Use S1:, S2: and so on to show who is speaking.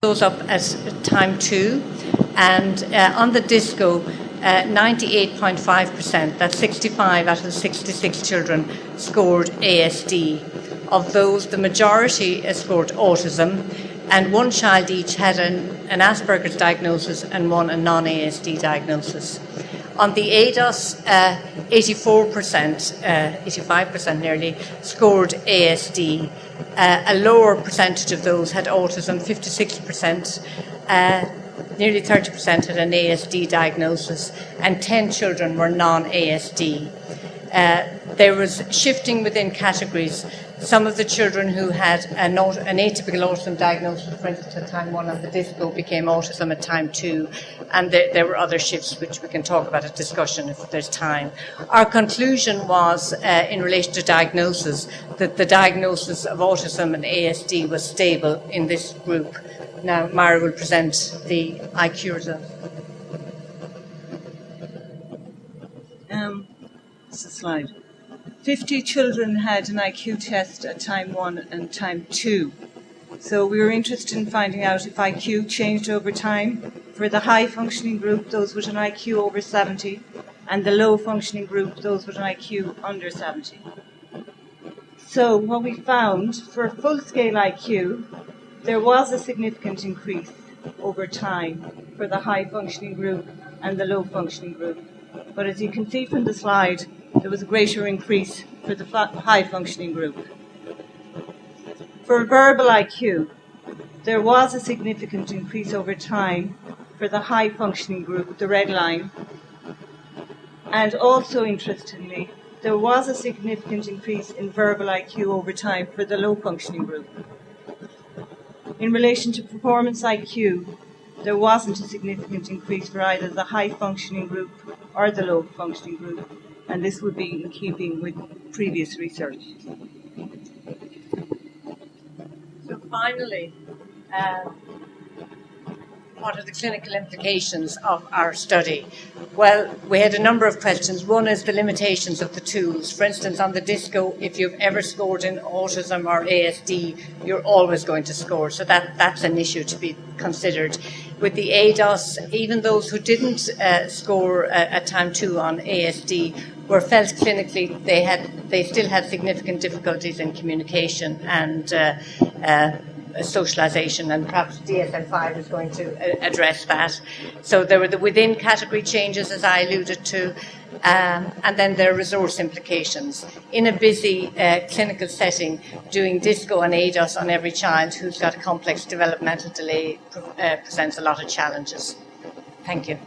S1: Those up as time 2, and on the DISCO, 98.5%, that's 65 out of the 66 children, scored ASD. Of those, the majority scored autism, and one child each had an Asperger's diagnosis and one a non-ASD diagnosis. On the ADOS, 84%, 85% nearly, scored ASD. A lower percentage of those had autism, 56%. Nearly 30% had an ASD diagnosis, and 10 children were non-ASD. There was shifting within categories. Some of the children who had an atypical autism diagnosis, for instance, at time 1 of the DISCO, became autism at time 2, and there were other shifts which we can talk about at discussion if there's time. Our conclusion was, in relation to diagnosis, that the diagnosis of autism and ASD was stable in this group. Now, Mara will present the I.Q results.
S2: This is a slide. 50 children had an I.Q. test at time 1 and time 2. So we were interested in finding out if I.Q. changed over time. For the high-functioning group, those with an I.Q. over 70, and the low-functioning group, those with an I.Q. under 70. So what we found, for full-scale I.Q., there was a significant increase over time for the high-functioning group and the low-functioning group. But as you can see from the slide, there was a greater increase for the high-functioning group. For verbal I.Q., there was a significant increase over time for the high-functioning group, the red line. And also, interestingly, there was a significant increase in verbal I.Q. over time for the low-functioning group. In relation to performance I.Q., there wasn't a significant increase for either the high-functioning group or the low-functioning group, and this would be in keeping with previous research.
S1: So finally, what are the clinical implications of our study? Well, we had a number of questions. One is the limitations of the tools. For instance, on the DISCO, if you've ever scored in autism or ASD, you're always going to score. So that's an issue to be considered. With the ADOS, even those who didn't score at time 2 on ASD were felt clinically they still had significant difficulties in communication and socialisation, and perhaps DSM-5 is going to address that. So there were the within category changes, as I alluded to, and then there are resource implications. In a busy clinical setting, doing DISCO and ADOS on every child who's got a complex developmental delay presents a lot of challenges. Thank you.